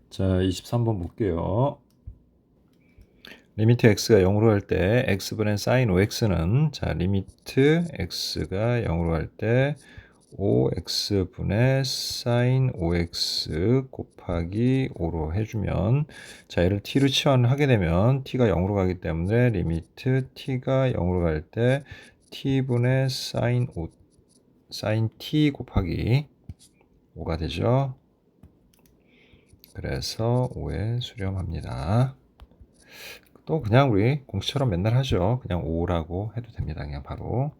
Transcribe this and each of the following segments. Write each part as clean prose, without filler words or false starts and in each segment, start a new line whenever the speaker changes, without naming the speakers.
자, 23번 볼게요. 리미트 x가 0으로 할 때 x분의 sin 5x는 자, 리미트 x가 0으로 할 때 5x분의 sin 5x 곱하기 5로 해주면 자, 얘를 t로 치환하게 되면 t가 0으로 가기 때문에 리미트 t가 0으로 갈 때 t분의 sin t 곱하기 5가 되죠. 그래서 5에 수렴합니다. 또 그냥 우리 공식처럼 맨날 하죠. 그냥 5라고 해도 됩니다. 그냥 바로.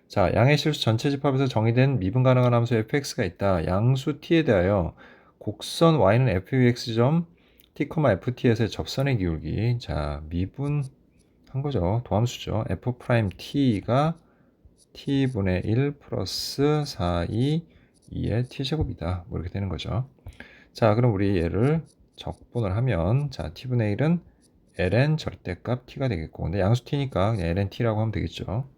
자, 양의 실수 전체 집합에서 정의된 미분 가능한 함수 fx가 있다. 양수 t에 대하여 곡선 y는 fx점 t, ft에서의 접선의 기울기. 자, 미분한 거죠. 도함수죠. f't가 t분의 1 플러스 4, 2의 t제곱이다. 뭐 이렇게 되는 거죠. 자, 그럼 우리 얘를 적분을 하면 자, t분의 1은 ln 절대값 t가 되겠고, 근데 양수 t니까 그냥 ln t라고 하면 되겠죠.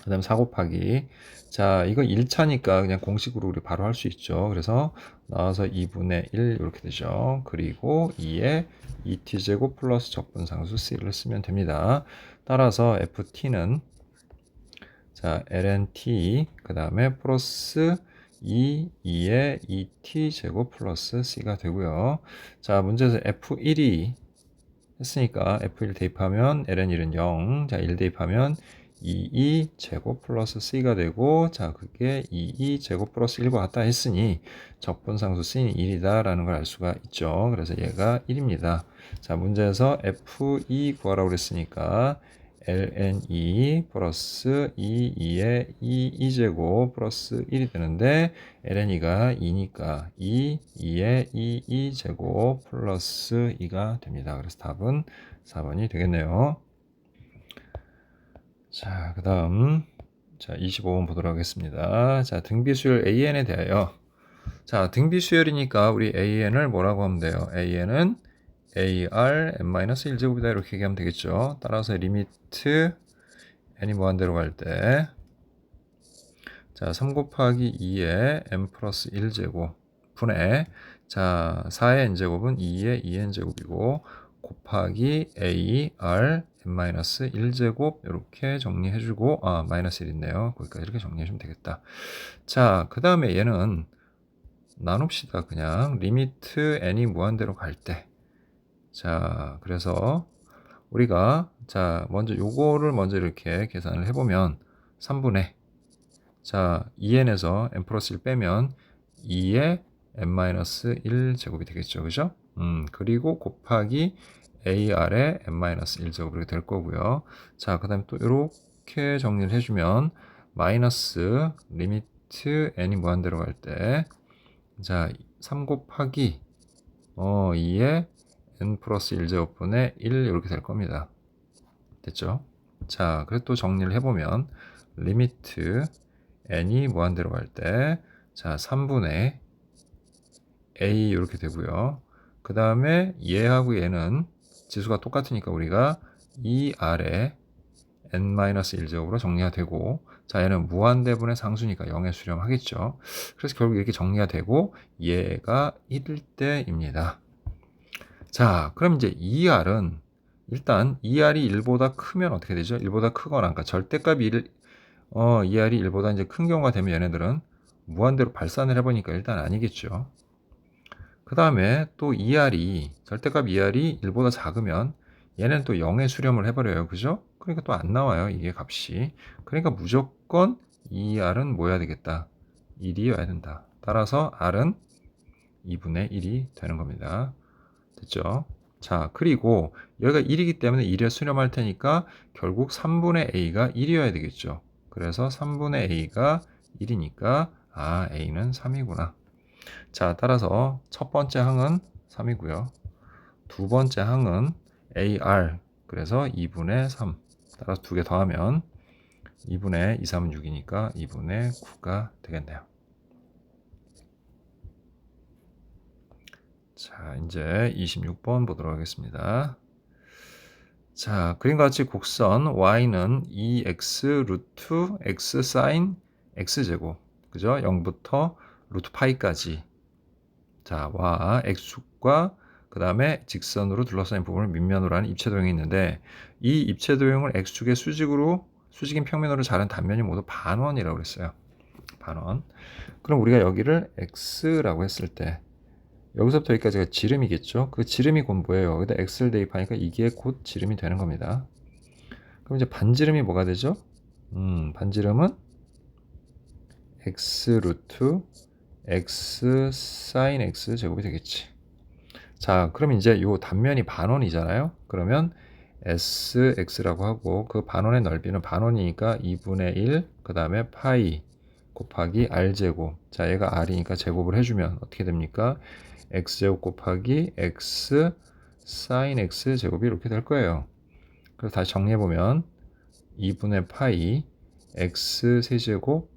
그 다음 4 곱하기 자, 이거 1차니까 그냥 공식으로 우리 바로 할 수 있죠. 그래서 나와서 2분의 1 이렇게 되죠. 그리고 2에 2t제곱 플러스 적분상수 c를 쓰면 됩니다. 따라서 ft는 자, ln t 그 다음에 플러스 2에 2t제곱 플러스 c가 되고요. 자, 문제에서 f1이 했으니까 f1 대입하면 ln 1은 0. 자, 1 대입하면 22 제곱 플러스 c가 되고, 자, 그게 22 제곱 플러스 1과 같다 했으니 적분상수 c는 1이다 라는 걸 알 수가 있죠. 그래서 얘가 1입니다. 자, 문제에서 f2 구하라고 그랬으니까 ln2 플러스 2에 2제곱 플러스 1이 되는데 ln2가 2니까 2에 2제곱 플러스 2가 됩니다. 그래서 답은 4번이 되겠네요. 자, 그 다음 자 25번 보도록 하겠습니다. 자, 등비수열 AN에 대하여 자, 등비수열이니까 우리 AN을 뭐라고 하면 돼요? AN은 AR n-1제곱이다 이렇게 얘기하면 되겠죠. 따라서 리미트 n이 무한대로 갈 때 자, 3 곱하기 2에 n 플러스 1제곱 분의 자, 4의 n제곱은 2의 2n제곱이고 곱하기 AR n-1제곱 이렇게 정리해주고 마이너스 1 있네요. 거기까지 이렇게 정리해주면 되겠다. 자, 그 다음에 얘는 나눕시다. 그냥 리미트 n이 무한대로 갈 때 자, 그래서 우리가 자, 먼저 요거를 먼저 이렇게 계산을 해보면 3분의 자, 2n에서 n 플러스 1 빼면 2의 n-1 제곱이 되겠죠. 그죠? 그리고 곱하기 ar의 n-1 제곱 이렇게 될 거고요. 자, 그 다음에 또 이렇게 정리를 해주면 마이너스 리미트 n이 무한대로 갈 때 자, 3 곱하기 2의 n 플러스 1 제곱분의 1 이렇게 될 겁니다. 됐죠? 자, 그래서 또 정리를 해보면 리미트 n이 무한대로 갈 때 자, 3분의 a 이렇게 되고요. 그 다음에 얘하고 얘는 지수가 똑같으니까 우리가 2r에 n-1제곱으로 정리가 되고 자, 얘는 무한대분의 상수니까 0에 수렴하겠죠. 그래서 결국 이렇게 정리가 되고 얘가 1일 때입니다. 자, 그럼 이제 2r은 일단 2r이 1보다 크면 어떻게 되죠? 1보다 크거나 그러니까 절대값이 2r이 1보다 이제 큰 경우가 되면 얘네들은 무한대로 발산을 해보니까 일단 아니겠죠. 그 다음에 또 2r이 절대값 2r이 1보다 작으면 얘는 또 0에 수렴을 해버려요. 그죠? 그러니까 또 안 나와요. 이게 값이. 그러니까 무조건 2r은 뭐 해야 되겠다? 1이어야 된다. 따라서 r은 2분의 1이 되는 겁니다. 됐죠? 자, 그리고 여기가 1이기 때문에 1에 수렴할 테니까 결국 3분의 a가 1이어야 되겠죠. 그래서 3분의 a가 1이니까 a는 3이구나. 자, 따라서 첫 번째 항은 3이고요. 두 번째 항은 AR 그래서 2분의 3 따라서 두 개 더하면 2분의 2, 3은 6이니까 2분의 9가 되겠네요. 자, 이제 26번 보도록 하겠습니다. 자, 그림과 같이 곡선 y는 2x 루트 x 사인 x제곱 그죠? 0부터 루트 파이까지 자, 와 x축과 그 다음에 직선으로 둘러싸인 부분을 밑면으로 하는 입체도형이 있는데 이 입체도형을 x축의 수직인 평면으로 자른 단면이 모두 반원이라고 그랬어요. 반원. 그럼 우리가 여기를 x라고 했을 때 여기서부터 여기까지가 지름이겠죠. 그 지름이 곧 뭐예요? 여기다 x를 대입하니까 이게 곧 지름이 되는 겁니다. 그럼 이제 반지름이 뭐가 되죠? 반지름은 x 루트 x 사인 x 제곱이 되겠지. 자, 그럼 이제 요 단면이 반원이잖아요. 그러면 sx라고 하고 그 반원의 넓이는 반원이니까 2분의 1, 그 다음에 파이 곱하기 r제곱. 자, 얘가 r이니까 제곱을 해주면 어떻게 됩니까? x제곱 곱하기 x 사인 x 제곱이 이렇게 될 거예요. 그래서 다시 정리해보면 2분의 파이 x 세제곱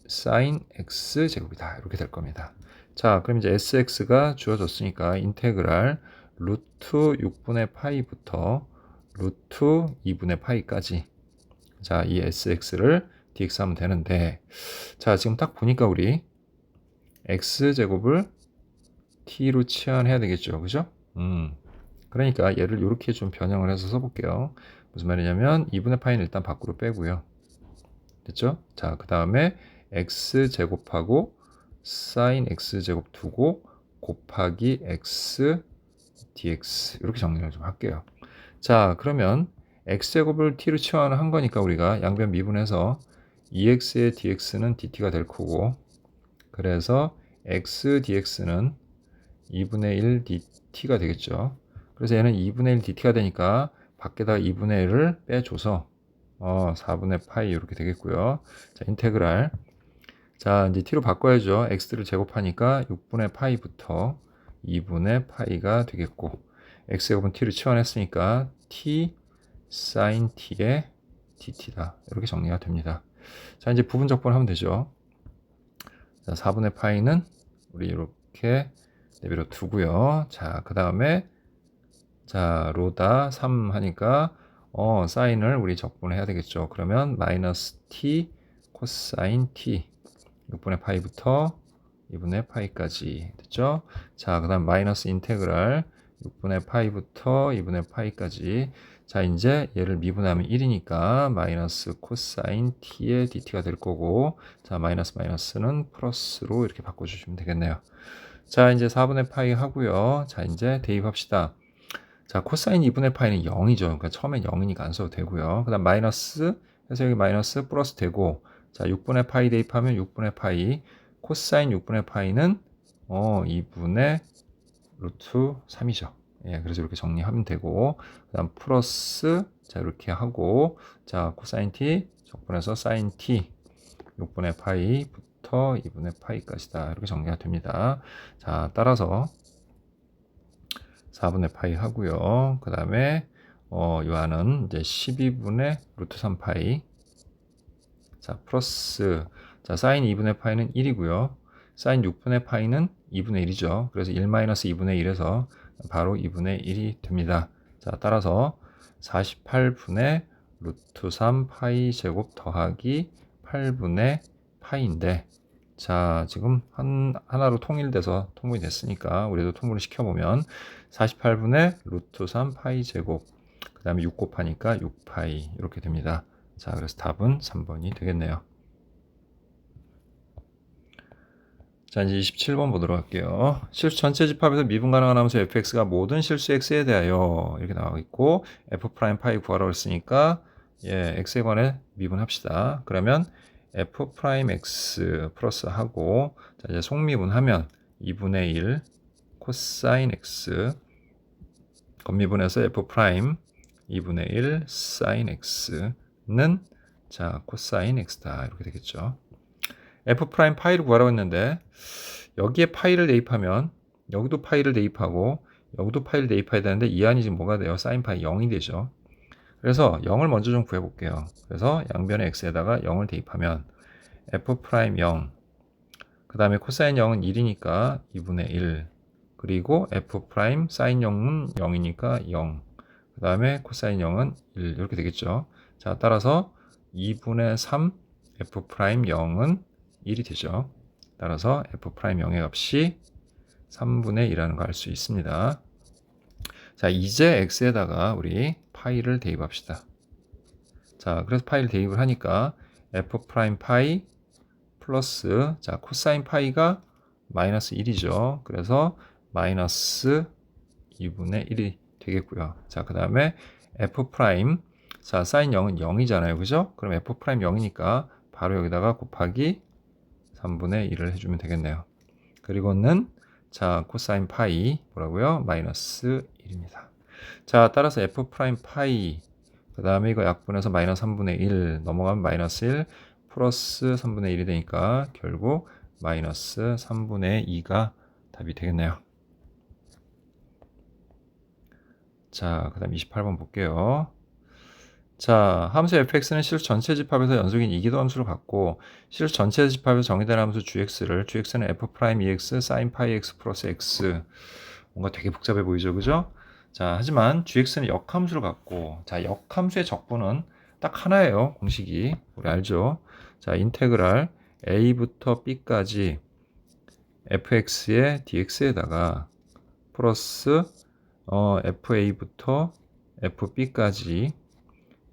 사인 x 제곱이다. 이렇게 될 겁니다. 자, 그럼 이제 sx가 주어졌으니까 인테그랄 루트 6분의 파이부터 루트 2분의 파이까지 자, 이 sx를 dx 하면 되는데 자, 지금 딱 보니까 우리 x제곱을 t로 치환해야 되겠죠. 그죠? 그러니까 얘를 이렇게 좀 변형을 해서 써볼게요. 무슨 말이냐면 2분의 파이는 일단 밖으로 빼고요. 됐죠? 자, 그 다음에 x제곱하고 사인 x제곱 두고 곱하기 x dx 이렇게 정리를 좀 할게요. 자, 그러면 x제곱을 t로 치환을 한 거니까 우리가 양변 미분해서 2x의 dx는 dt가 될 거고 그래서 x dx는 2분의 1 dt가 되겠죠. 그래서 얘는 2분의 1 dt가 되니까 밖에다가 2분의 1을 빼줘서 4분의 파이 이렇게 되겠고요. 자, 인테그랄. 자, 이제 t로 바꿔야죠. x를 제곱하니까 6분의 파이부터 2분의 파이가 되겠고 x제곱은 t를 치환했으니까 t sin t의 dt다. 이렇게 정리가 됩니다. 자, 이제 부분 적분하면 되죠. 자, 4분의 파이는 우리 이렇게 내비로 두고요. 자, 그 다음에 자, 로다 3 하니까 사인을 우리 적분해야 되겠죠. 그러면 마이너스 t 코사인 t 6분의 파이부터 2분의 파이까지 됐죠? 자, 그 다음 마이너스 인테그랄 6분의 파이부터 2분의 파이까지 자, 이제 얘를 미분하면 1이니까 마이너스 코사인 t의 dt가 될 거고 자, 마이너스는 플러스로 이렇게 바꿔주시면 되겠네요. 자, 이제 4분의 파이 하고요. 자, 이제 대입합시다. 자, 코사인 2분의 파이는 0이죠. 그러니까 처음엔 0이니까 안 써도 되고요. 그 다음 마이너스 해서 여기 마이너스 플러스 되고 자, 6분의 파이 대입하면 6분의 파이 코사인 6분의 파이는 2분의 루트 3이죠. 예, 그래서 이렇게 정리하면 되고 그 다음 플러스 자, 이렇게 하고 자, 코사인 t 적분해서 사인 t 6분의 파이부터 2분의 파이까지다. 이렇게 정리가 됩니다. 자, 따라서 4분의 파이 하고요. 그 다음에 요 안은 이제 12분의 루트 3파이 자 플러스 자 사인 2분의 파이는 1이고요. 사인 6분의 파이는 2분의 1이죠. 그래서 1-2분의 1에서 바로 2분의 1이 됩니다. 자 따라서 48분의 루트 3 파이 제곱 더하기 8분의 파이인데 자, 지금 하나로 통일돼서 통분이 됐으니까 우리도 통분을 시켜보면 48분의 루트 3 파이 제곱 그 다음에 6 곱하니까 6파이 이렇게 됩니다. 자, 그래서 답은 3번이 되겠네요. 자, 이제 27번 보도록 할게요. 실수 전체 집합에서 미분 가능한 함수 fx가 모든 실수 x에 대하여 이렇게 나와 있고 f 프라임 파이 구하라고 했으니까 예, x에 관해 미분합시다. 그러면 f 프라임 x 플러스 하고 자, 이제 속미분하면 2분의 1 코사인 x 겉미분해서 f 프라임 2분의 1 사인 x는 자 코사인 x다 이렇게 되겠죠. f 프라임 파이를 구하라고 했는데 여기에 파이를 대입하면 여기도 파이를 대입하고 여기도 파이를 대입해야 되는데 이 안이 지금 뭐가 돼요? 사인 파이 0이 되죠. 그래서 0을 먼저 좀 구해 볼게요. 그래서 양변의 x에다가 0을 대입하면 f 프라임 0 그 다음에 코사인 0은 1이니까 2분의 1 그리고 f 프라임 사인 0은 0이니까 0 그 다음에 코사인 0은 1 이렇게 되겠죠. 자 따라서 2분의 3 f 프라임 0은 1이 되죠. 따라서 f 프라임 0의 값이 3분의 2라는 거 알 수 있습니다. 자, 이제 x에다가 우리 파이를 대입합시다. 자, 그래서 파이를 대입을 하니까 f 프라임 파이 플러스, 자, 코사인 파이가 마이너스 1이죠. 그래서 마이너스 2분의 1이 되겠고요. 자, 그 다음에 f 프라임, 자, 사인 0은 0이잖아요. 그죠? 그럼 f 프라임 0이니까 바로 여기다가 곱하기 3분의 1을 해주면 되겠네요. 그리고는, 자, 코사인 파이 뭐라고요? 마이너스 1입니다. 자, 따라서 f 프라임 파이, 그 다음에 이거 약분해서 마이너스 3분의 1 넘어가면 마이너스 1 플러스 3분의 1이 되니까 결국 마이너스 3분의 2가 답이 되겠네요. 자, 그 다음 28번 볼게요. 자, 함수 fx는 실수 전체 집합에서 연속인 이기도 함수를 갖고 실수 전체 집합에서 정의된 함수 gx는 f'(ex) sin 파이 x 플러스 x. 뭔가 되게 복잡해 보이죠, 그죠? 자, 하지만 gx는 역함수를 갖고, 자, 역함수의 적분은 딱 하나예요, 공식이. 우리 알죠? 자, 인테그랄 a부터 b까지 fx의 dx에다가 플러스 fa부터 fb까지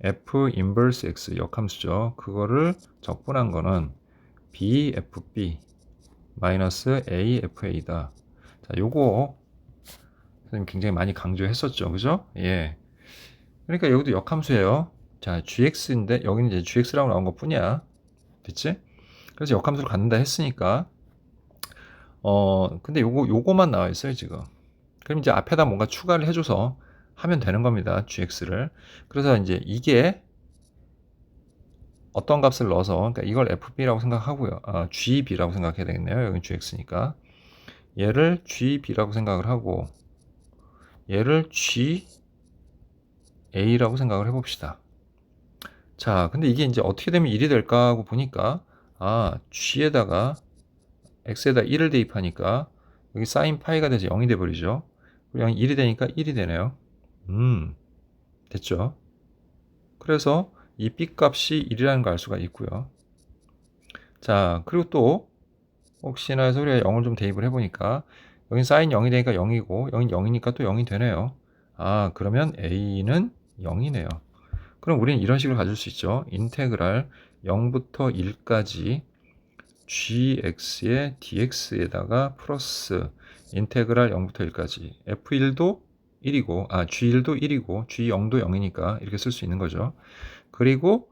f 인버스 x 역함수죠. 그거를 적분한 거는 bfb 마이너스 afa다. 자, 요거 선생님 굉장히 많이 강조했었죠. 그죠? 예. 그러니까 여기도 역함수예요. 자, gx인데 여기는 이제 gx라고 나온 것 뿐이야. 됐지? 그래서 역함수를 갖는다 했으니까 근데 요거만 나와 있어요, 지금. 그럼 이제 앞에다 뭔가 추가를 해줘서 하면 되는 겁니다. gx를. 그래서 이제 이게 어떤 값을 넣어서, 그러니까 이걸 fb라고 생각하고요. gb라고 생각해야 되겠네요. 여기 gx니까. 얘를 gb라고 생각을 하고, 얘를 ga라고 생각을 해봅시다. 자, 근데 이게 이제 어떻게 되면 1이 될까 하고 보니까, g에다가 x에다 1을 대입하니까, 여기 sin 파이가 돼서 0이 돼버리죠. 그리고 1이 되니까 1이 되네요. 됐죠? 그래서 이 b값이 1이라는 걸 알 수가 있고요. 자, 그리고 또 혹시나 해서 우리가 0을 좀 대입을 해보니까 여긴 sin 0이 되니까 0이고 여긴 0이니까 또 0이 되네요. 그러면 a는 0이네요. 그럼 우리는 이런 식으로 가질 수 있죠. 인테그랄 0부터 1까지 gx의 dx에다가 플러스 인테그랄 0부터 1까지 f1도 1이고 g1도 1이고 g0도 0이니까 이렇게 쓸 수 있는 거죠. 그리고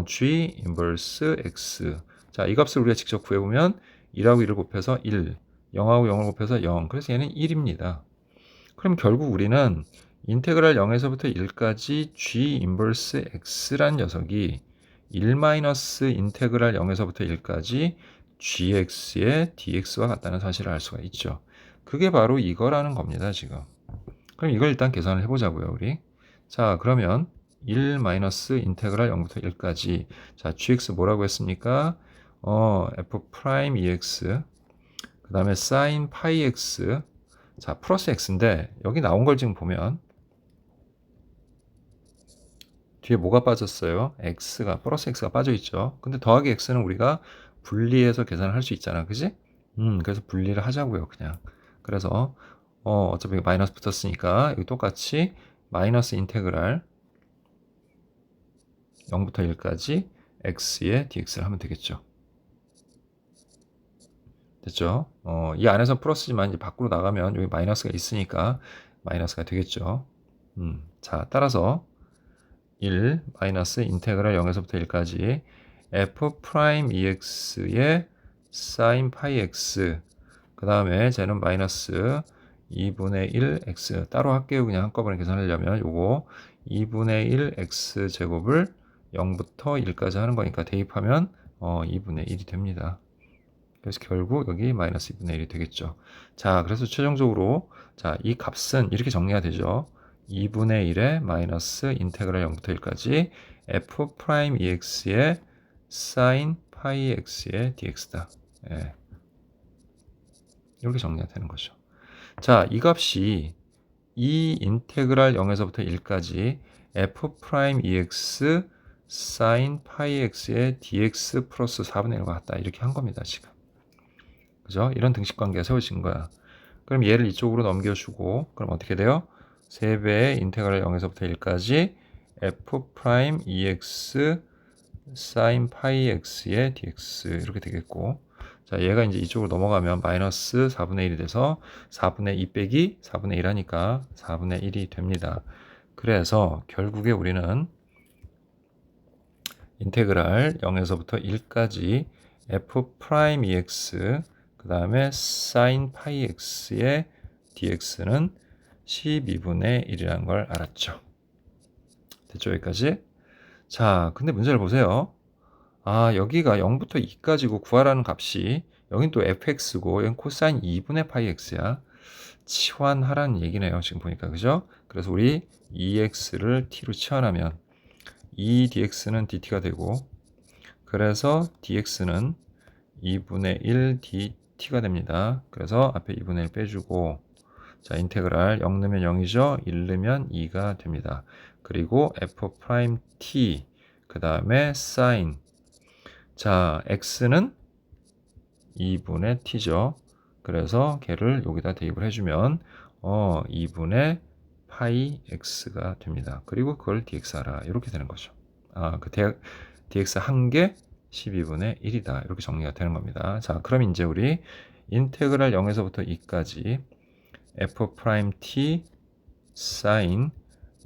g 인버스 x. 자, 이 값을 우리가 직접 구해보면 1하고 1을 곱해서 1, 0하고 0을 곱해서 0. 그래서 얘는 1입니다. 그럼 결국 우리는 인테그랄 0에서부터 1까지 g 인버스 x란 녀석이 1 마이너스 인테그랄 0에서부터 1까지 gx의 dx와 같다는 사실을 알 수가 있죠. 그게 바로 이거라는 겁니다, 지금. 그럼 이걸 일단 계산을 해보자고요, 우리. 자, 그러면 1 마이너스 인테그랄 0부터 1까지. 자, gx 뭐라고 했습니까? f 프라임 ex. 그 다음에 sin 파이 x. 자, 플러스 x인데, 여기 나온 걸 지금 보면, 뒤에 뭐가 빠졌어요? 플러스 x가 빠져 있죠. 근데 더하기 x는 우리가 분리해서 계산을 할 수 있잖아. 그지? 그래서 분리를 하자고요, 그냥. 그래서, 어차피 마이너스 붙었으니까, 여기 똑같이 마이너스 인테그랄 0부터 1까지 x의 dx를 하면 되겠죠. 됐죠? 이 안에서 플러스지만 이제 밖으로 나가면 여기 마이너스가 있으니까 마이너스가 되겠죠. 자, 따라서 1 마이너스 인테그랄 0에서부터 1까지 f 프라임 ex의 sin 파이 x. 그 다음에 쟤는 마이너스 2분의 1 x. 따로 할게요. 그냥 한꺼번에 계산하려면 요거 2분의 1 x 제곱을 0부터 1까지 하는 거니까 대입하면 2분의 1이 됩니다. 그래서 결국 여기 마이너스 2분의 1이 되겠죠. 자, 그래서 최종적으로 자, 이 값은 이렇게 정리가 되죠. 2분의 1에 마이너스 인테그랄 0부터 1까지 f 프라임 ex의 sin 파이 x의 dx다. 예. 이렇게 정리가 되는 거죠. 자, 이 값이 이 인테그랄 0에서부터 1까지 f 프라임 ex sin 파이 x의 dx 플러스 4분의 1과 같다. 이렇게 한 겁니다, 지금. 그죠? 이런 등식 관계가 세워진 거야. 그럼 얘를 이쪽으로 넘겨주고 그럼 어떻게 돼요? 3배의 인테그랄 0에서부터 1까지 f 프라임 ex sin 파이 x의 dx 이렇게 되겠고, 자 얘가 이제 이쪽으로 넘어가면 마이너스 4분의 1이 돼서 4분의 2 빼기 4분의 1 하니까 4분의 1이 됩니다. 그래서 결국에 우리는 인테그랄 0에서부터 1까지 f 프라임 ex 그 다음에 sin 파이 x의 dx는 12분의 1이라는 걸 알았죠. 됐죠? 여기까지? 자, 근데 문제를 보세요. 아, 여기가 0부터 2까지고 구하라는 값이 여긴 또 fx고 여긴 코사인 2분의 파이 x야. 치환하라는 얘기네요. 지금 보니까. 그죠? 그래서 우리 2x를 t로 치환하면 2dx는 dt가 되고, 그래서 dx는 2분의 1 dt가 됩니다. 그래서 앞에 2분의 1 빼주고, 자, 인테그랄 0 넣으면 0이죠. 1 넣으면 2가 됩니다. 그리고 f 프라임 t 그 다음에 sin, 자, x는 2분의 t죠. 그래서 걔를 여기다 대입을 해주면 2분의 파이 x가 됩니다. 그리고 그걸 dx 하라 이렇게 되는 거죠. dx 한 개 12분의 1이다 이렇게 정리가 되는 겁니다. 자, 그럼 이제 우리 인테그랄 0에서부터 2까지 f 프라임 t sin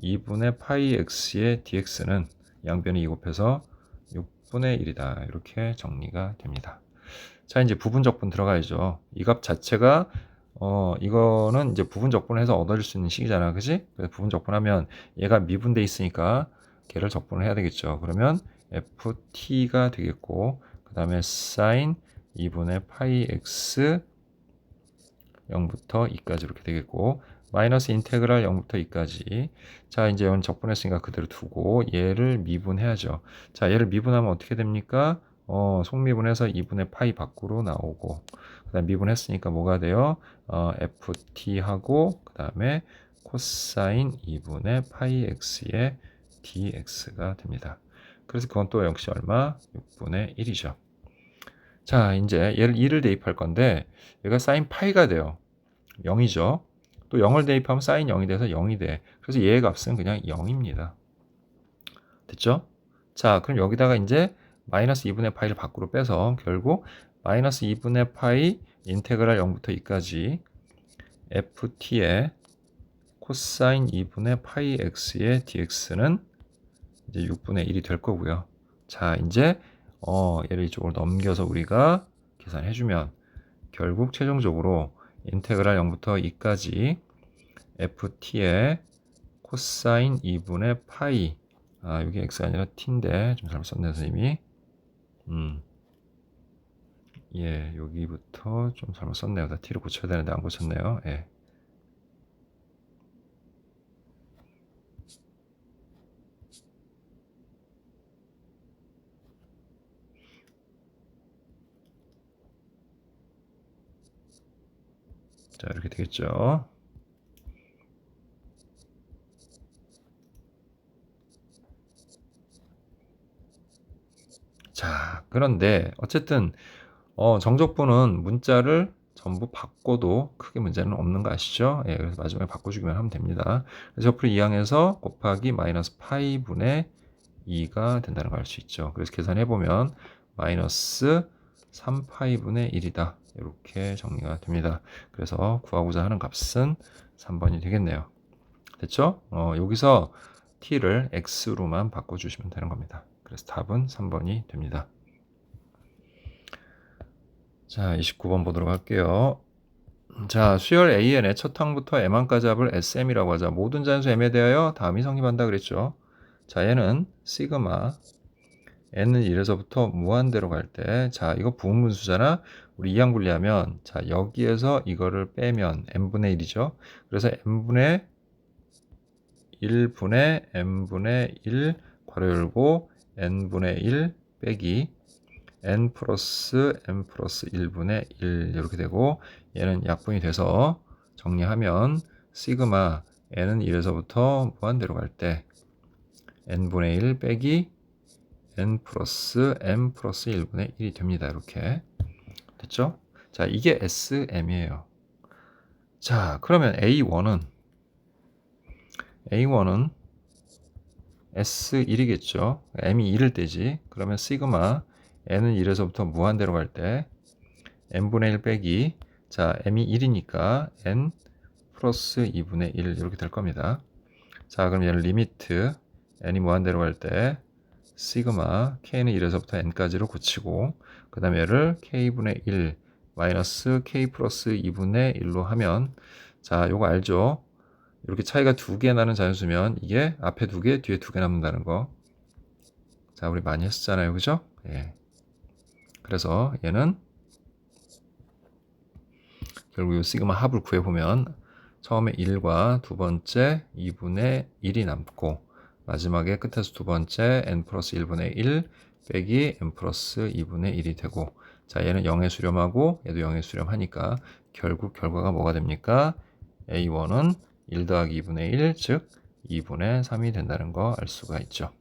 2분의 파이 x의 dx는 양변이 2 곱해서 6분의 1이다 이렇게 정리가 됩니다. 자, 이제 부분적분 들어가야죠. 이 값 자체가 이거는 이제 부분적분해서 얻어질 수 있는 식이잖아, 그지? 그래서 부분적분하면 얘가 미분돼 있으니까 걔를 적분을 해야 되겠죠. 그러면 ft가 되겠고, 그 다음에 sin 2분의 파이 x 0부터 2까지 이렇게 되겠고, 마이너스 인테그랄 0부터 2까지. 자, 이제 여기 적분했으니까 그대로 두고 얘를 미분해야죠. 자, 얘를 미분하면 어떻게 됩니까? 속미분해서 2분의 파이 밖으로 나오고, 그 다음 미분했으니까 뭐가 돼요? ft하고 그 다음에 코사인 2분의 파이 x의 dx가 됩니다. 그래서 그건 또 역시 얼마? 6분의 1이죠. 자, 이제 얘를 2를 대입할 건데 얘가 사인 파이가 돼요. 0이죠. 또 0을 대입하면 사인 0이 돼서 0이 돼. 그래서 얘의 값은 그냥 0입니다. 됐죠? 자, 그럼 여기다가 이제 마이너스 2분의 파이를 밖으로 빼서 결국 마이너스 2분의 파이 인테그랄 0부터 2까지 ft의 코사인 2분의 파이 x의 dx는 이제 6분의 1이 될 거고요. 자, 이제 얘를 이쪽으로 넘겨서 우리가 계산해주면 결국 최종적으로 인테그랄 0부터 2까지 ft의 코사인 2분의 파이, 이게 x가 아니라 t인데 좀 잘못 썼네요, 선생님이. 예, 여기부터 좀 잘못 썼네요. 다 t를 고쳐야 되는데 안 고쳤네요. 예. 자, 이렇게 되겠죠. 자, 그런데 어쨌든 정적분은 문자를 전부 바꿔도 크게 문제는 없는 거 아시죠? 예, 그래서 마지막에 바꿔주기만 하면 됩니다. 그래서 옆으로 2항에서 곱하기 마이너스 파이 분의 2가 된다는 걸 알 수 있죠. 그래서 계산해보면 마이너스 3파이 분의 1이다. 이렇게 정리가 됩니다. 그래서 구하고자 하는 값은 3번이 되겠네요. 됐죠? 여기서 t를 x로만 바꿔주시면 되는 겁니다. 그래서 답은 3번이 됩니다. 자, 29번 보도록 할게요. 자, 수열 AN의 첫 항부터 M항까지 합을 SM이라고 하자. 모든 잔수 M에 대하여 다음이 성립한다 그랬죠. 자, 얘는 시그마 n은 1에서부터 무한대로 갈 때, 자, 이거 부분분수잖아. 우리 이항 분리하면, 자, 여기에서 이거를 빼면 n분의 1이죠. 그래서 n분의 1분의 n분의 1 괄호 열고 n분의 1 빼기 n 플러스 n 플러스 1분의 1 이렇게 되고, 얘는 약분이 돼서 정리하면 시그마 n은 1에서부터 무한대로 갈 때 n분의 1 빼기 n 플러스 m 플러스 1분의 1이 됩니다. 이렇게 됐죠? 자, 이게 SM이에요. 자, 그러면 A1은 S1이겠죠. M이 1을 떼지. 그러면 시그마 N은 1에서부터 무한대로 갈 때 N분의 1 빼기, 자, M이 1이니까 N 플러스 2분의 1 이렇게 될 겁니다. 자, 그럼 얘는 리미트 N이 무한대로 갈 때 시그마 K는 1에서부터 N까지로 고치고, 그 다음에 얘를 K분의 1 마이너스 K 플러스 2분의 1로 하면, 자, 요거 알죠? 이렇게 차이가 2개 나는 자연수면 이게 앞에 2개, 뒤에 2개 남는다는 거. 자, 우리 많이 했었잖아요. 그죠? 예. 그래서 얘는 결국 이 시그마 합을 구해보면 처음에 1과 두 번째 2분의 1이 남고, 마지막에 끝에서 두 번째 n 플러스 1분의 1 빼기 n 플러스 2분의 1이 되고, 자, 얘는 0에 수렴하고 얘도 0에 수렴하니까 결국 결과가 뭐가 됩니까? A1은 1 더하기 2분의 1, 즉 2분의 3이 된다는 거 알 수가 있죠.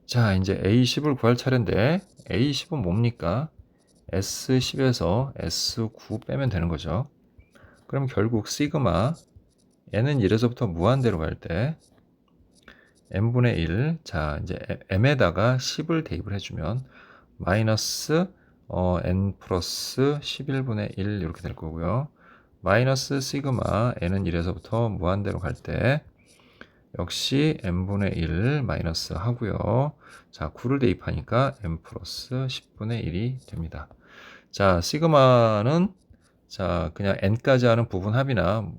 자, 이제 A10을 구할 차례인데 A10은 뭡니까? S10에서 S9 빼면 되는 거죠. 그럼 결국 시그마 n은 1에서부터 무한대로 갈 때 n분의 1, 자, 이제 m에다가 10을 대입을 해주면 마이너스 n 플러스 11분의 1 이렇게 될 거고요. 마이너스 시그마 n은 1에서부터 무한대로 갈 때 역시 n분의 1 마이너스 하고요. 자, 9를 대입하니까 n 플러스 10분의 1이 됩니다. 자, 시그마는 자, 그냥 n까지 하는 부분 합이나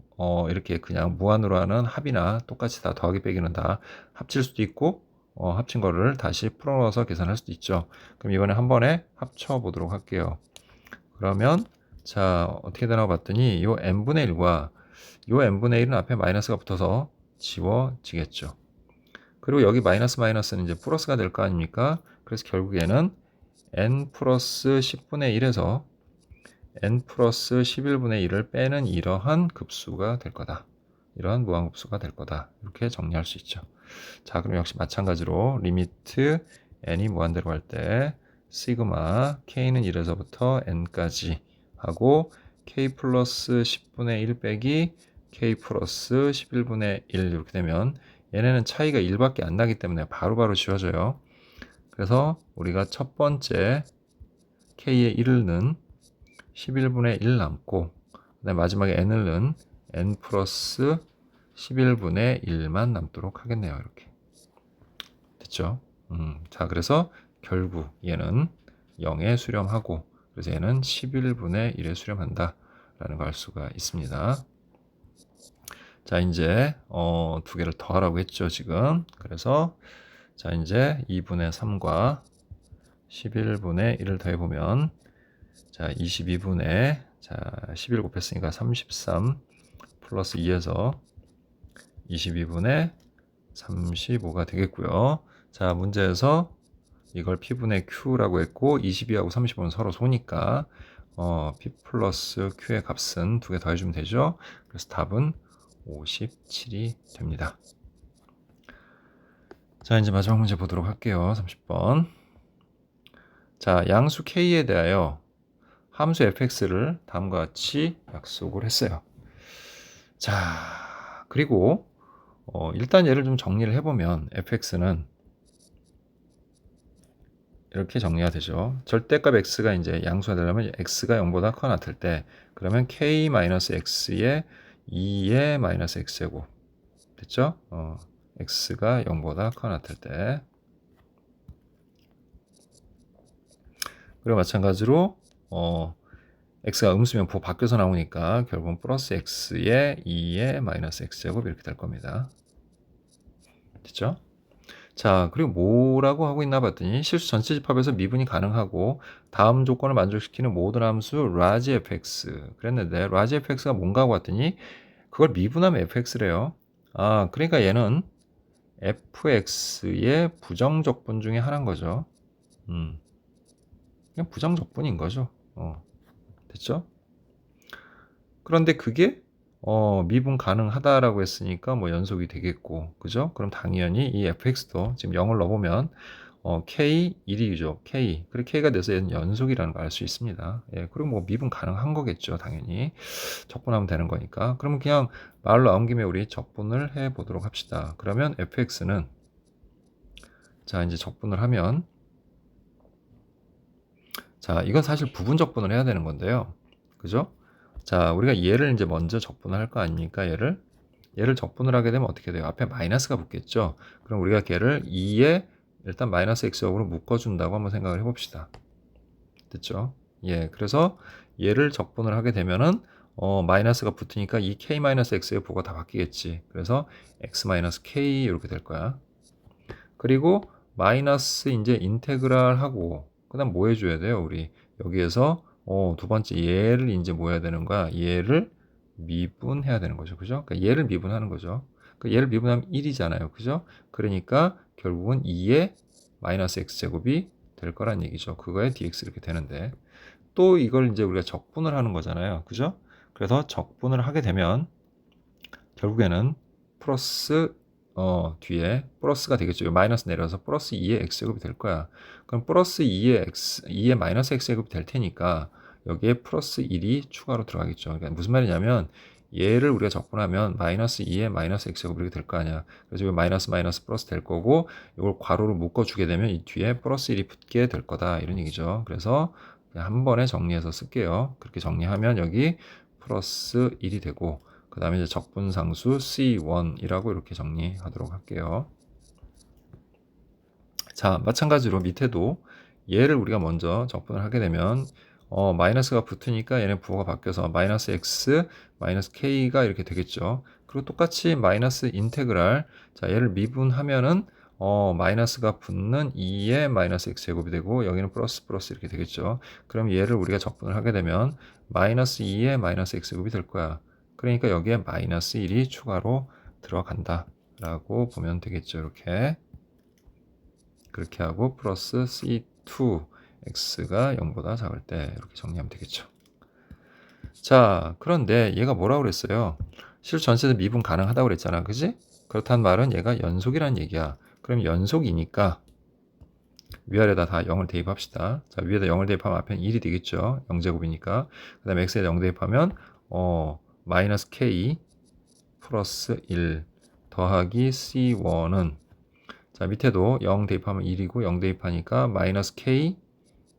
이렇게 그냥 무한으로 하는 합이나 똑같이 다 더하기 빼기는 다 합칠 수도 있고, 합친 거를 다시 풀어넣어서 계산할 수도 있죠. 그럼 이번에 한 번에 합쳐 보도록 할게요. 그러면 자, 어떻게 되나 봤더니 요 n분의 1과 요 n분의 1은 앞에 마이너스가 붙어서 지워지겠죠. 그리고 여기 마이너스는 이제 플러스가 될 거 아닙니까? 그래서 결국에는 n 플러스 10분의 1에서 n 플러스 11분의 1을 빼는 이러한 급수가 될 거다. 이러한 무한급수가 될 거다. 이렇게 정리할 수 있죠. 자, 그럼 역시 마찬가지로 리미트 n이 무한대로 갈 때 시그마 k는 1에서부터 n까지 하고 k 플러스 10분의 1 빼기 k 플러스 11분의 1 이렇게 되면 얘네는 차이가 1밖에 안 나기 때문에 바로바로 지워져요. 그래서 우리가 첫 번째 k의 1을 넣은 11분의 1 남고, 그다음에 마지막에 n을 넣은 n 플러스 11분의 1만 남도록 하겠네요. 이렇게 됐죠? 자, 그래서 결국 얘는 0에 수렴하고, 그래서 얘는 11분의 1에 수렴한다 라는 걸 알 수가 있습니다. 자, 이제 두 개를 더하라고 했죠, 지금. 그래서 자, 이제 2분의 3과 11분의 1을 더해보면, 자, 22분의, 자, 11 곱했으니까 33 플러스 2에서 22분의 35가 되겠고요. 자, 문제에서 이걸 P분의 Q라고 했고 22하고 35는 서로 소니까 P 플러스 Q의 값은 두 개 더해주면 되죠. 그래서 답은 57이 됩니다. 자, 이제 마지막 문제 보도록 할게요. 30번. 자, 양수 K에 대하여 함수 fx를 다음과 같이 약속을 했어요. 자, 그리고 일단 얘를 좀 정리를 해보면 fx는 이렇게 정리가 되죠. 절대값 x가 이제 양수가 되려면 x가 0보다 커나 같을 때, 그러면 k-x의 2의 마이너스 x제곱 됐죠? x가 0보다 커나 같을 때. 그리고 마찬가지로 x가 음수면 부 밖에서 나오니까 결국은 플러스 x의 2의 마이너스 x제곱 이렇게 될 겁니다. 됐죠? 자, 그리고 뭐라고 하고 있나 봤더니 실수 전체 집합에서 미분이 가능하고 다음 조건을 만족시키는 모든 함수 라지 fx 그랬는데, 라지 fx가 뭔가 하고 봤더니 그걸 미분하면 fx래요. 아, 그러니까 얘는 fx의 부정적분 중에 하나인 거죠. 그냥 부정적분인 거죠. 됐죠? 그런데 그게 미분 가능하다라고 했으니까 뭐 연속이 되겠고, 그죠? 그럼 당연히 이 fx도 지금 0을 넣어보면 k 1이죠. k. 그리고 k가 돼서 얘는 연속이라는 걸 알 수 있습니다. 예, 그리고 뭐 미분 가능한 거겠죠. 당연히. 적분하면 되는 거니까. 그러면 그냥 말로 나온 김에 우리 적분을 해 보도록 합시다. 그러면 fx는 자, 이제 적분을 하면 자, 이건 사실 부분 적분을 해야 되는 건데요. 그죠? 자, 우리가 얘를 이제 먼저 적분을 할 거 아닙니까? 얘를 적분을 하게 되면 어떻게 돼요? 앞에 마이너스가 붙겠죠? 그럼 우리가 걔를 2에 일단 마이너스 x역으로 묶어준다고 한번 생각을 해봅시다. 됐죠? 예, 그래서 얘를 적분을 하게 되면은 마이너스가 붙으니까 이 k-x의 부호가 다 바뀌겠지. 그래서 x-k 이렇게 될 거야. 그리고 마이너스 이제 인테그랄 하고 그다음 뭐 해줘야 돼요? 우리 여기에서 두 번째 얘를 이제 뭐 해야 되는 거야? 얘를 미분해야 되는 거죠. 그죠? 그러니까 얘를 미분하는 거죠. 그러니까 얘를 미분하면 1이잖아요. 그죠? 그러니까 결국은 2의 마이너스 x제곱이 될 거란 얘기죠. 그거에 dx 이렇게 되는데 또 이걸 이제 우리가 적분을 하는 거잖아요. 그죠? 그래서 적분을 하게 되면 결국에는 플러스 뒤에 플러스가 되겠죠. 마이너스 내려서 플러스 2의 x제곱이 될 거야. 그럼 플러스 2의 마이너스 x제곱이 될 테니까 여기에 플러스 1이 추가로 들어가겠죠. 그러니까 무슨 말이냐면 얘를 우리가 적분하면 마이너스 2의 마이너스 x제곱 이렇게 될 거 아니야. 그래서 이거 마이너스 마이너스 플러스 될 거고 이걸 괄호로 묶어주게 되면 이 뒤에 플러스 1이 붙게 될 거다. 이런 얘기죠. 그래서 그냥 한 번에 정리해서 쓸게요. 그렇게 정리하면 여기 플러스 1이 되고 그 다음에 이제 적분상수 C1이라고 이렇게 정리하도록 할게요. 자, 마찬가지로 밑에도 얘를 우리가 먼저 적분을 하게 되면 마이너스가 붙으니까 얘네 부호가 바뀌어서 마이너스 x, 마이너스 k가 이렇게 되겠죠. 그리고 똑같이 마이너스 인테그랄, 자, 얘를 미분하면은 마이너스가 붙는 2의 마이너스 x제곱이 되고 여기는 플러스 플러스 이렇게 되겠죠. 그럼 얘를 우리가 적분을 하게 되면 마이너스 2의 마이너스 x제곱이 될 거야. 그러니까 여기에 마이너스 1이 추가로 들어간다 라고 보면 되겠죠. 이렇게 그렇게 하고 플러스 C2 x가 0보다 작을 때 이렇게 정리하면 되겠죠. 자, 그런데 얘가 뭐라고 그랬어요? 실수 전체에서 미분 가능하다고 그랬잖아. 그지? 그렇단 말은 얘가 연속이란 얘기야. 그럼 연속이니까 위아래다 다 0을 대입합시다. 자, 위에다 0을 대입하면 앞에는 1이 되겠죠. 0제곱이니까. 그 다음에 x에다 0 대입하면 마이너스 k 플러스 1 더하기 c1은 자, 밑에도 0 대입하면 1이고 0 대입하니까 마이너스 k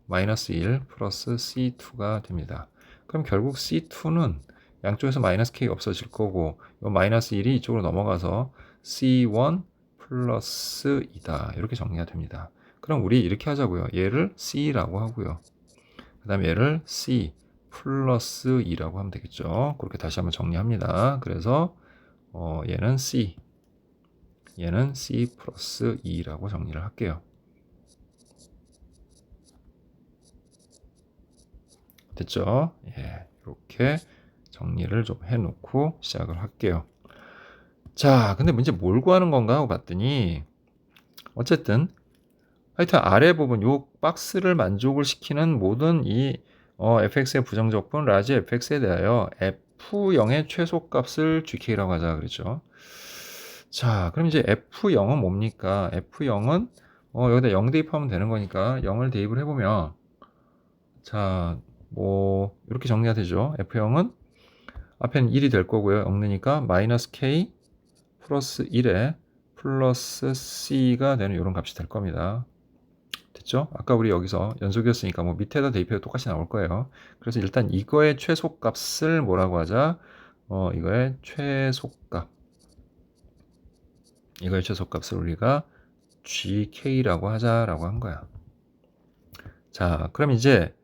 마이너스 1 플러스 c2가 됩니다. 그럼 결국 c2는 양쪽에서 마이너스 k가 없어질 거고 이 마이너스 1이 이쪽으로 넘어가서 c1 플러스 2다. 이렇게 정리가 됩니다. 그럼 우리 이렇게 하자고요. 얘를 c라고 하고요. 그 다음에 얘를 c 플러스 2라고 하면 되겠죠. 그렇게 다시 한번 정리합니다. 그래서 얘는 c 얘는 C 플러스 2라고 정리를 할게요. 됐죠? 예, 이렇게 정리를 좀 해놓고 시작을 할게요. 자, 근데 문제 뭘 구하는 건가 하고 봤더니 어쨌든 하여튼 아래 부분 요 박스를 만족을 시키는 모든 이 fx의 부정적분 라지 fx에 대하여 f0의 최소값을 gk라고 하자 그랬죠. 자, 그럼 이제 F0은 뭡니까? F0은 여기다 0 대입하면 되는 거니까 0을 대입을 해보면 자, 뭐 이렇게 정리가 되죠. F0은 앞에는 1이 될 거고요. 0 넣으니까 마이너스 K 플러스 1에 플러스 C가 되는 이런 값이 될 겁니다. 됐죠? 아까 우리 여기서 연속이었으니까 뭐 밑에다 대입해도 똑같이 나올 거예요. 그래서 일단 이거의 최소값을 뭐라고 하자? 이거의 최소값. 이거의 최소값을 우리가 GK라고 하자라고 한 거야. 자, 그럼 이제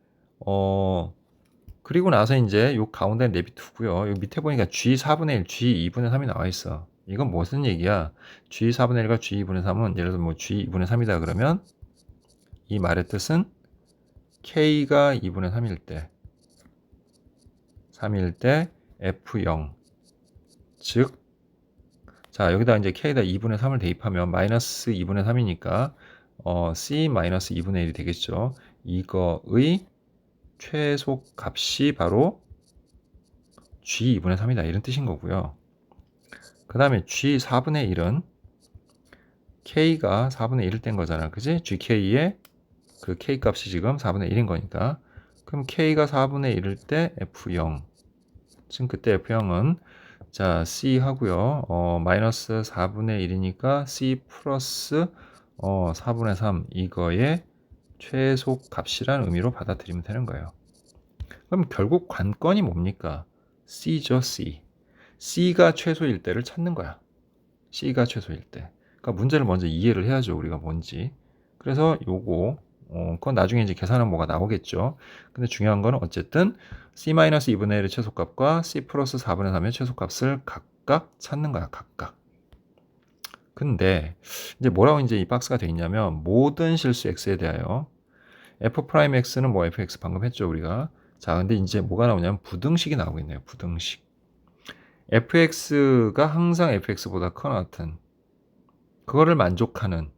그리고 나서 이제 요 가운데 내비두고요. 요 밑에 보니까 G 4분의 1, G 2분의 3이 나와 있어. 이건 무슨 얘기야? G 4분의 1과 G 2분의 3은 예를 들어 뭐 G 2분의 3이다 그러면 이 말의 뜻은 K가 2분의 3일 때 F0 즉 자, 여기다 이제 K에다 2분의 3을 대입하면 마이너스 2분의 3이니까 C 마이너스 2분의 1이 되겠죠. 이거의 최소값이 바로 G 2분의 3이다. 이런 뜻인 거고요. 그 다음에 G 4분의 1은 k가 4분의 1일 땐 거잖아. 그지? gk의 그 k 값이 지금 4분의 1인 거니까. 그럼 k가 4분의 1일 때 f0. 지금 그때 f0은 자, c 하고요. 마이너스 4분의 1이니까 c 플러스 4분의 3 이거의 최소 값이라는 의미로 받아들이면 되는 거예요. 그럼 결국 관건이 뭡니까? c죠, c. c가 최소일 때를 찾는 거야. c가 최소일 때. 그러니까 문제를 먼저 이해를 해야죠. 우리가 뭔지. 그래서 요거 그건 나중에 이제 계산하면 뭐가 나오겠죠. 근데 중요한 거는 어쨌든 c-2분의 1의 최소값과 c 플러스 4분의 3의 최소값을 각각 찾는 거야. 각각. 근데 이제 뭐라고 이제 이 박스가 돼 있냐면 모든 실수 x에 대하여 f'x는 뭐 fx 방금 했죠, 우리가. 자, 근데 이제 뭐가 나오냐면 부등식이 나오고 있네요. 부등식. fx가 항상 fx보다 크거나 같은 그거를 만족하는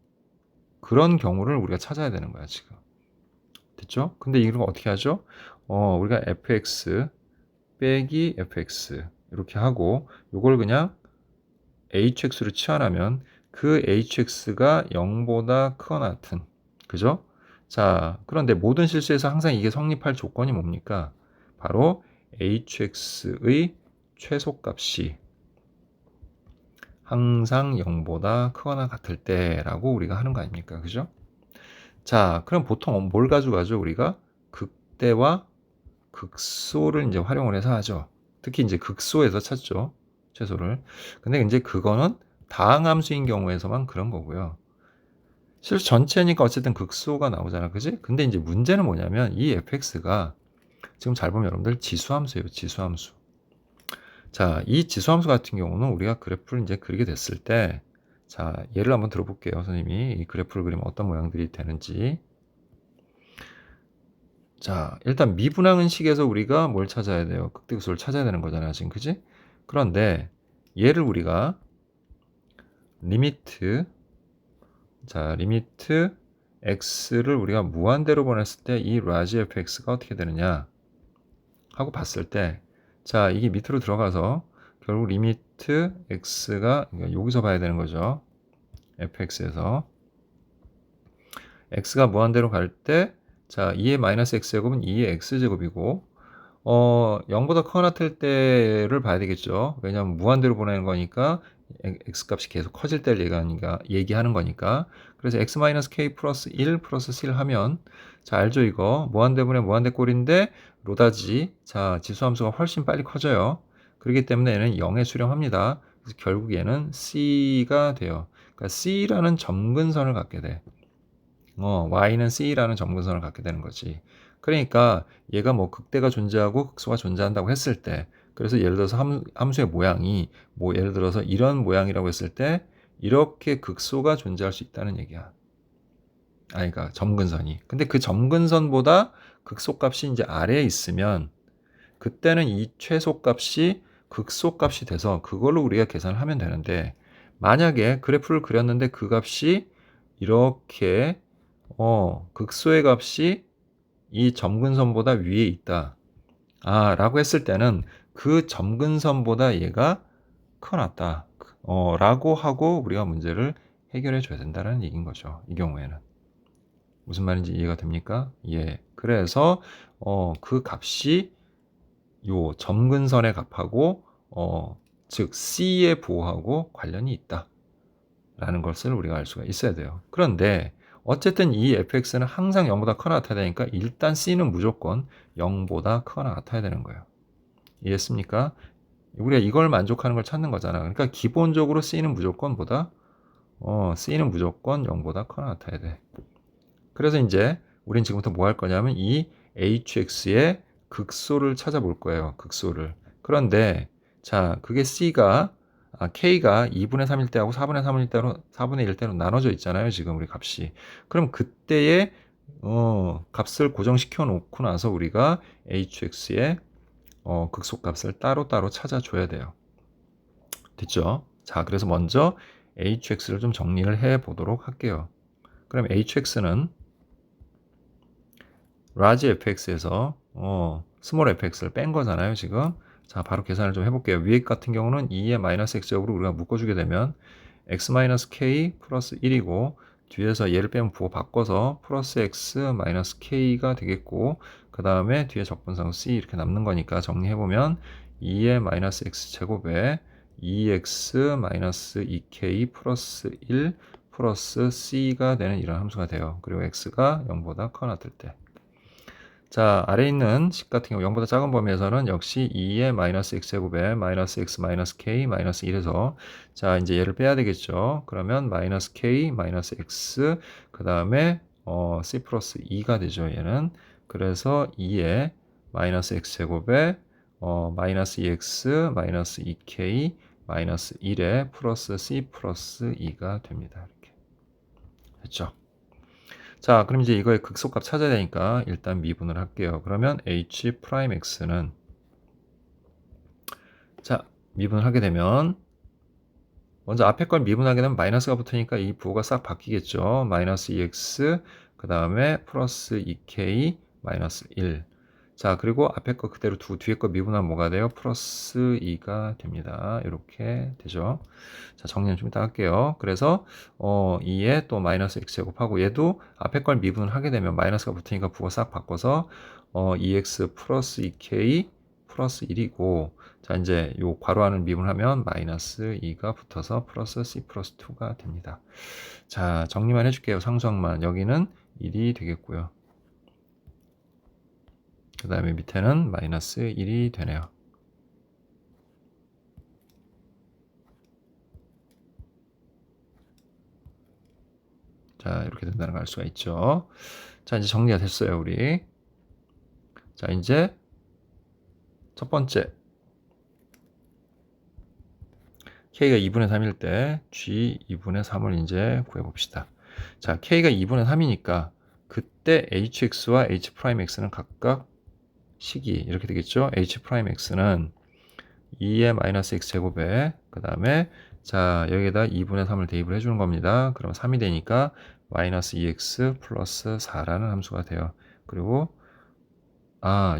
그런 경우를 우리가 찾아야 되는 거야, 지금. 됐죠? 근데 이걸 어떻게 하죠? 우리가 fx 빼기 fx 이렇게 하고 요걸 그냥 hx로 치환하면 그 hx가 0보다 크거나 같은 그죠? 자, 그런데 모든 실수에서 항상 이게 성립할 조건이 뭡니까? 바로 hx의 최소값이 항상 0보다 크거나 같을 때라고 우리가 하는 거 아닙니까? 그죠? 자, 그럼 보통 뭘 가져가죠? 우리가 극대와 극소를 이제 활용을 해서 하죠. 특히 이제 극소에서 찾죠. 최소를. 근데 이제 그거는 다항함수인 경우에서만 그런 거고요. 실수 전체니까 어쨌든 극소가 나오잖아. 그지? 근데 이제 문제는 뭐냐면 이 fx가 지금 잘 보면 여러분들 지수함수예요. 지수함수. 자, 이 지수함수 같은 경우는 우리가 그래프를 이제 그리게 됐을 때 자, 예를 한번 들어볼게요. 선생님이 이 그래프를 그리면 어떤 모양들이 되는지. 자, 일단 미분항은 식에서 우리가 뭘 찾아야 돼요? 극대극소를 찾아야 되는 거잖아요. 지금 그지? 그런데 얘를 우리가 리미트 자, 리미트 x를 우리가 무한대로 보냈을 때 이 라지 fx가 어떻게 되느냐 하고 봤을 때 자, 이게 밑으로 들어가서 결국 리미트 x가 그러니까 여기서 봐야 되는 거죠. fx에서 x가 무한대로 갈 때 자, 2의 마이너스 x제곱은 2의 x제곱이고 0보다 크거나 같을 때를 봐야 되겠죠. 왜냐하면 무한대로 보내는 거니까 x값이 계속 커질 때를 얘기하는 거니까. 그래서 x-k 플러스 1 플러스 7 하면 자, 알죠 이거 무한대분의 무한대 꼴인데 로다지 자, 지수함수가 훨씬 빨리 커져요. 그렇기 때문에 얘는 0에 수렴합니다. 그래서 결국 얘는 c가 돼요. 그러니까 c라는 점근선을 갖게 돼. y는 c라는 점근선을 갖게 되는 거지. 그러니까 얘가 뭐 극대가 존재하고 극소가 존재한다고 했을 때 그래서 예를 들어서 함수의 모양이 뭐 예를 들어서 이런 모양이라고 했을 때 이렇게 극소가 존재할 수 있다는 얘기야. 그러니까 점근선이. 근데 그 점근선보다 극소값이 이제 아래에 있으면 그때는 이 최소값이 극소값이 돼서 그걸로 우리가 계산을 하면 되는데 만약에 그래프를 그렸는데 그 값이 이렇게 극소의 값이 이 점근선보다 위에 있다. 라고 했을 때는 그 점근선보다 얘가 커놨다. 라고 하고 우리가 문제를 해결해 줘야 된다는 얘기인 거죠. 이 경우에는. 무슨 말인지 이해가 됩니까? 예. 그래서 그 값이 요 점근선의 값하고 즉 C의 부호하고 관련이 있다. 라는 것을 우리가 알 수가 있어야 돼요. 그런데 어쨌든 이 fx는 항상 0보다 크거나 같아야 되니까 일단 c는 무조건 0보다 크거나 같아야 되는 거예요. 이해했습니까? 우리가 이걸 만족하는 걸 찾는 거잖아. 그러니까 기본적으로 c는 무조건 0보다 크거나 같아야 돼. 그래서 이제 우린 지금부터 뭐 할 거냐면 이 hx의 극소를 찾아볼 거예요. 극소를. 그런데 자, 그게 k가 2분의 3일 때하고 4분의 3일 때로 4분의 1 때로 나눠져 있잖아요. 지금 우리 값이. 그럼 그때의 값을 고정시켜 놓고 나서 우리가 hx의 극소값을 따로따로 찾아줘야 돼요. 됐죠? 자, 그래서 먼저 hx를 좀 정리를 해 보도록 할게요. 그럼 hx는 large fx에서 small fx를 뺀 거잖아요, 지금. 자, 바로 계산을 좀 해볼게요. 위에 같은 경우는 2의 마이너스 x제곱으로 우리가 묶어주게 되면 x-k 플러스 1이고 뒤에서 얘를 빼면 부호 바꿔서 플러스 x 마이너스 k가 되겠고 그 다음에 뒤에 적분상 c 이렇게 남는 거니까 정리해보면 2의 마이너스 x 제곱에 2x 마이너스 2k 플러스 1 플러스 c가 되는 이런 함수가 돼요. 그리고 x가 0보다 커나 뜰 때. 자, 아래 있는 식 같은 경우 0보다 작은 범위에서는 역시 2의 마이너스 x제곱에 마이너스 x 마이너스 k 마이너스 1에서 자, 이제 얘를 빼야 되겠죠. 그러면 마이너스 k 마이너스 x 그 다음에 c 플러스 2가 되죠. 얘는. 그래서 2의 마이너스 x제곱에 마이너스 2x 마이너스 2k 마이너스 1에 플러스 c 플러스 2가 됩니다. 이렇게. 됐죠? 자, 그럼 이제 이거의 극소값 찾아야 되니까 일단 미분을 할게요. 그러면 h 프라임 x는 자, 미분을 하게 되면 먼저 앞에 걸 미분하게 되면 마이너스가 붙으니까 이 부호가 싹 바뀌겠죠. 마이너스 2x 그 다음에 플러스 2k 마이너스 1. 자, 그리고 앞에 거 그대로 두고 뒤에 거 미분하면 뭐가 돼요? 플러스 2가 됩니다. 이렇게 되죠. 자, 정리는 좀 이따 할게요. 그래서 2에 또 마이너스 x 제곱하고 얘도 앞에 걸 미분을 하게 되면 마이너스가 붙으니까 부호 싹 바꿔서 2x 플러스 2k 플러스 1이고 자, 이제 요 괄호 안을 미분하면 마이너스 2가 붙어서 플러스 c 플러스 2가 됩니다. 자, 정리만 해줄게요. 상수항만. 여기는 1이 되겠고요. 그 다음에 밑에는 마이너스 1이 되네요. 자, 이렇게 된다는 걸 알 수가 있죠. 자, 이제 정리가 됐어요, 우리. 자, 이제 첫 번째. K가 2분의 3일 때 G 2분의 3을 이제 구해봅시다. 자, K가 2분의 3이니까 그때 HX와 H'X는 각각 식이 이렇게 되겠죠. H'X는 2의 마이너스 X제곱에 그 다음에 자, 여기에다 2분의 3을 대입을 해주는 겁니다. 그럼 3이 되니까 마이너스 2x 플러스 4라는 함수가 돼요. 그리고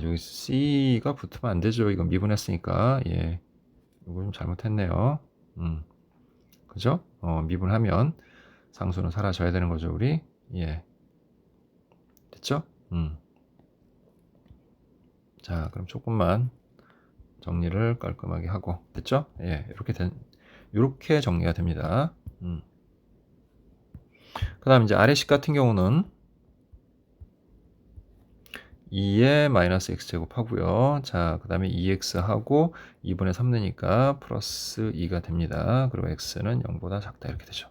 여기 c가 붙으면 안 되죠. 이건 미분했으니까 예, 이거 좀 잘못했네요. 그죠? 미분하면 상수는 사라져야 되는 거죠, 우리. 예, 됐죠? 자, 그럼 조금만 정리를 깔끔하게 하고 됐죠? 예, 이렇게 정리가 됩니다. 그다음 이제 아래식 같은 경우는 2의 마이너스 x 제곱 하고요. 자, 그 다음에 2x 하고 2분의 3 내니까 플러스 2가 됩니다. 그리고 x는 0보다 작다 이렇게 되죠.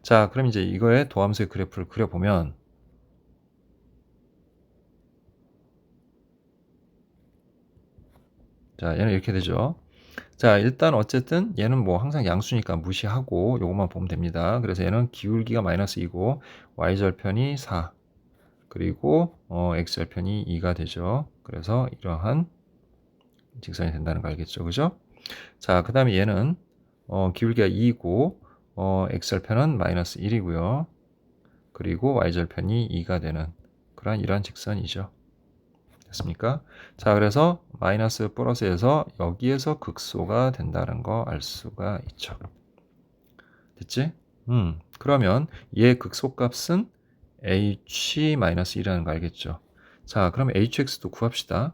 자, 그럼 이제 이거의 도함수의 그래프를 그려보면 자, 얘는 이렇게 되죠. 자, 일단 어쨌든 얘는 뭐 항상 양수니까 무시하고 요것만 보면 됩니다. 그래서 얘는 기울기가 마이너스 2고 y절편이 4 그리고 x절편이 2가 되죠. 그래서 이러한 직선이 된다는 거 알겠죠? 그죠? 자, 그 다음에 얘는 기울기가 2고 x절편은 마이너스 1이고요. 그리고 y절편이 2가 되는 이러한 직선이죠. 됐습니까? 자, 그래서 마이너스 플러스에서 여기에서 극소가 된다는 거 알 수가 있죠. 됐지? 그러면 얘 극소값은 h-1이라는 거 알겠죠? 자, 그럼 hx도 구합시다.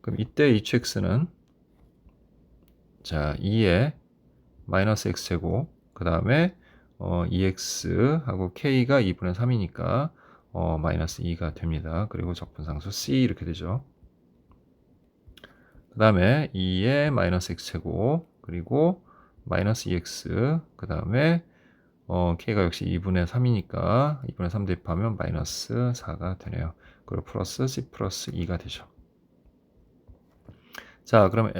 그럼 이때 hx는 자, 2에 마이너스 x제곱 그 다음에 2x하고 k가 2분의 3이니까 마이너스 2가 됩니다. 그리고 적분상수 c 이렇게 되죠. 그 다음에 2의 마이너스 x제곱 그리고 마이너스 2x 그 다음에 k가 역시 2분의 3이니까 2분의 3 대입하면 마이너스 4가 되네요. 그리고 플러스 c 플러스 2가 되죠. 자, 그럼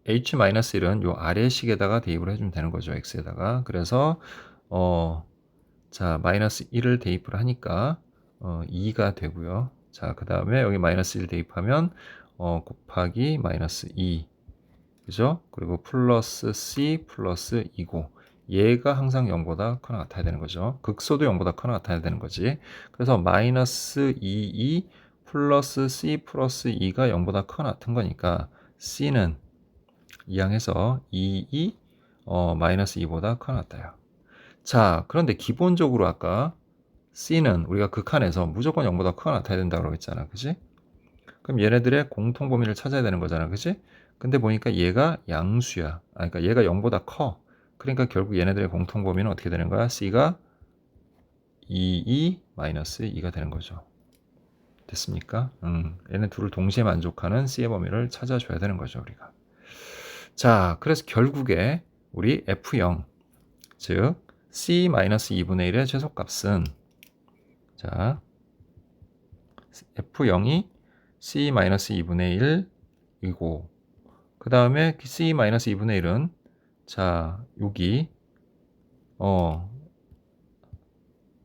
h-1은 요 아래 식에다가 대입을 해주면 되는 거죠. x에다가. 그래서 자, 마이너스 1을 대입을 하니까 2가 되고요. 자, 그 다음에 여기 마이너스 1 대입하면 곱하기 마이너스 2 그죠? 그리고 플러스 c 플러스 2고 얘가 항상 0보다 커나 같아야 되는 거죠. 극소도 0보다 커나 같아야 되는 거지. 그래서 마이너스 2 플러스 c 플러스 2가 0보다 커나 같은 거니까 c는 이항해서 2 마이너스 2보다 크거나 같다요. 자, 그런데 기본적으로 아까 C는 우리가 극한에서 무조건 0보다 크거나 같아야 된다고 했잖아. 그지? 그럼 얘네들의 공통 범위를 찾아야 되는 거잖아. 그지? 근데 보니까 얘가 양수야. 그러니까 얘가 0보다 커. 그러니까 결국 얘네들의 공통 범위는 어떻게 되는 거야? C가 2 마이너스 2가 되는 거죠. 됐습니까? 얘네 둘을 동시에 만족하는 C의 범위를 찾아줘야 되는 거죠, 우리가. 자, 그래서 결국에 우리 F0, 즉 C-2분의 1의 최소값은, 자, F0이 C-2분의 1이고, 그 다음에 C-2분의 1은, 자, 여기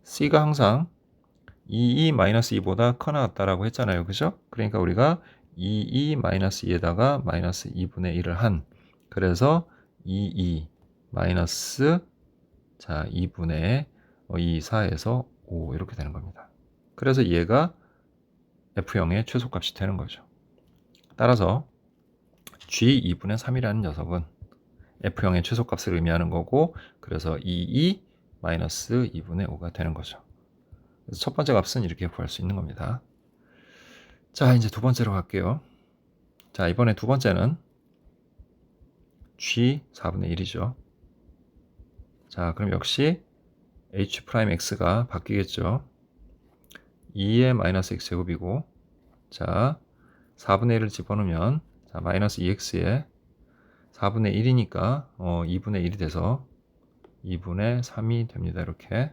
C가 항상 2-2보다 커나 같다라고 했잖아요. 그죠? 그러니까 우리가 2-2에다가 마이너스 2분의 1을 한, 그래서 2 마이너스, 자, 2분의 2, 4에서 5 이렇게 되는 겁니다. 그래서 얘가 F0의 최소값이 되는 거죠. 따라서 G2분의 3이라는 녀석은 F0의 최소값을 의미하는 거고, 그래서 2 마이너스 2분의 5가 되는 거죠. 그래서 첫 번째 값은 이렇게 구할 수 있는 겁니다. 자, 이제 두 번째로 갈게요. 자, 이번에 두 번째는 G 4분의 1이죠. 자, 그럼 역시 H'X가 바뀌겠죠. 2의 마이너스 X제곱이고, 자, 4분의 1을 집어넣으면, 자, 마이너스 2X에 4분의 1이니까 2분의 1이 돼서 2분의 3이 됩니다. 이렇게.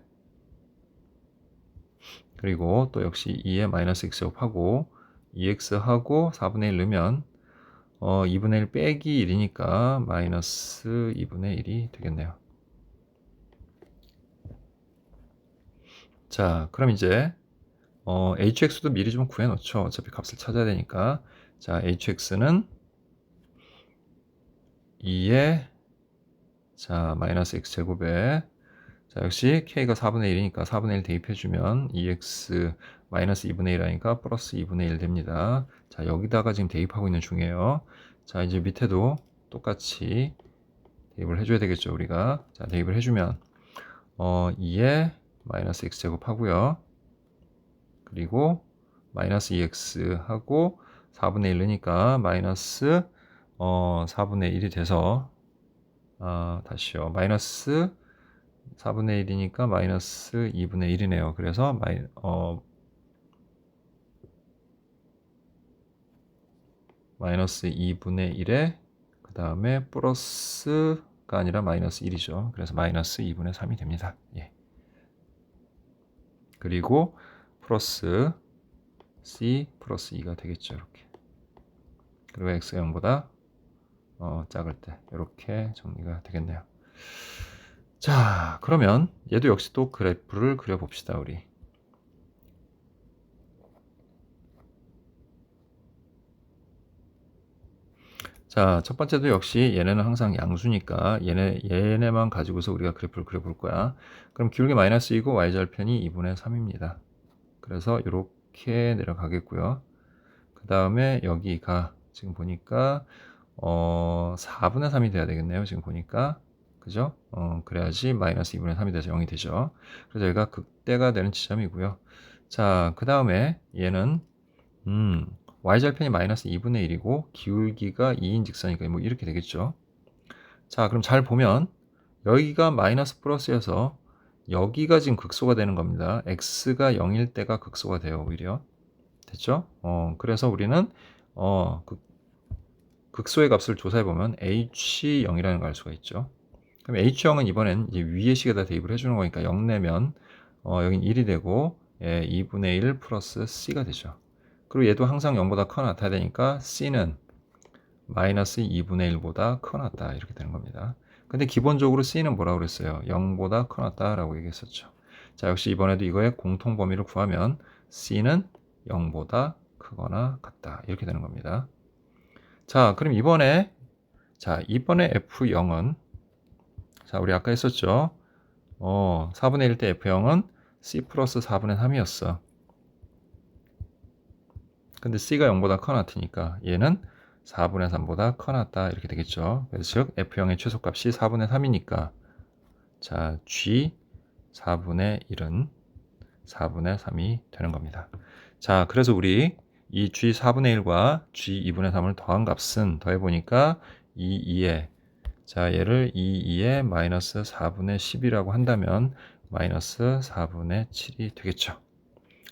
그리고 또 역시 2의 마이너스 X제곱하고 2X하고 4분의 1 넣으면 2분의 1 빼기 1이니까 마이너스 2분의 1이 되겠네요. 자, 그럼 이제 hx도 미리 좀 구해놓죠. 어차피 값을 찾아야 되니까. 자, hx는 2의, 자, 마이너스 x제곱에, 자, 역시 k가 4분의 1이니까 4분의 1 대입해주면 2x 마이너스 2분의 1 하니까 플러스 2분의 1 됩니다. 자, 여기다가 지금 대입하고 있는 중이에요. 자, 이제 밑에도 똑같이 대입을 해줘야 되겠죠, 우리가. 자, 대입을 해주면 2의 마이너스 x제곱 하고요. 그리고 마이너스 2x 하고 4분의 1 넣으니까 마이너스 4분의 1이 돼서, 다시요. 마이너스 4분의 1이니까 마이너스 2분의 1이네요. 그래서 마이너스 2분의 1에 그 다음에 플러스가 아니라 마이너스 1이죠. 그래서 마이너스 2분의 3이 됩니다. 예. 그리고 플러스 C 플러스 2가 되겠죠. 이렇게. 그리고 x가 0보다 작을 때 이렇게 정리가 되겠네요. 자, 그러면 얘도 역시 또 그래프를 그려봅시다. 우리. 자, 첫 번째도 역시 얘네는 항상 양수니까 얘네만 가지고서 우리가 그래프를 그려볼 거야. 그럼 기울기 마이너스 2고 y절편이 2분의 3입니다. 그래서 이렇게 내려가겠고요. 그 다음에 여기가 지금 보니까 4분의 3이 돼야 되겠네요. 지금 보니까. 그죠? 그래야지 마이너스 2분의 3이 돼서 0이 되죠. 그래서 여기가 극대가 되는 지점이고요. 자, 그 다음에 얘는 y절편이 마이너스 2분의 1이고 기울기가 2인 직선이니까 뭐 이렇게 되겠죠. 자, 그럼 잘 보면 여기가 마이너스 플러스여서 여기가 지금 극소가 되는 겁니다. x가 0일 때가 극소가 돼요. 오히려. 됐죠? 그래서 우리는 극소의 값을 조사해 보면 h0이라는 걸 알 수가 있죠. 그럼 h0은 이번엔 이제 위의 식에다 대입을 해주는 거니까 0 내면 여긴 1이 되고 2분의 1 플러스 c가 되죠. 그리고 얘도 항상 0보다 커 나타야 되니까 c는 마이너스 2분의 1보다 커 낫다 이렇게 되는 겁니다. 근데 기본적으로 c는 뭐라고 그랬어요? 0보다 커 낫다라고 얘기했었죠. 자, 역시 이번에도 이거의 공통 범위를 구하면 c는 0보다 크거나 같다 이렇게 되는 겁니다. 자, 그럼 이번에 F0은, 자, 우리 아까 했었죠. 4분의 1 때 F0은 C 플러스 4분의 3이었어. 근데 C가 0보다 커 같으니까 얘는 4분의 3보다 커났다 이렇게 되겠죠. 그래서 즉 F형의 최소값이 4분의 3이니까 자 G 4분의 1은 4분의 3이 되는 겁니다. 자 그래서 우리 이 G 4분의 1과 G 2분의 3을 더한 값은 더해보니까 2에 자 얘를 2에 마이너스 4분의 10이라고 한다면 마이너스 4분의 7이 되겠죠.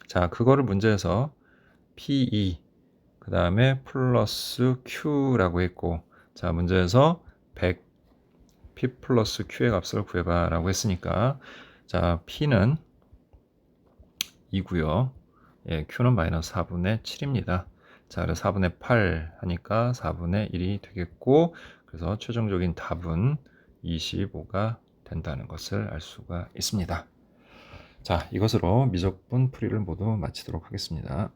자 그거를 문제에서 P2 그 다음에 플러스 Q라고 했고 자 문제에서 100 P 플러스 Q의 값을 구해봐 라고 했으니까 자 P는 2고요. 예, Q는 마이너스 4분의 7입니다. 자, 그래서 4분의 8 하니까 4분의 1이 되겠고 그래서 최종적인 답은 25가 된다는 것을 알 수가 있습니다. 자, 이것으로 미적분 풀이를 모두 마치도록 하겠습니다.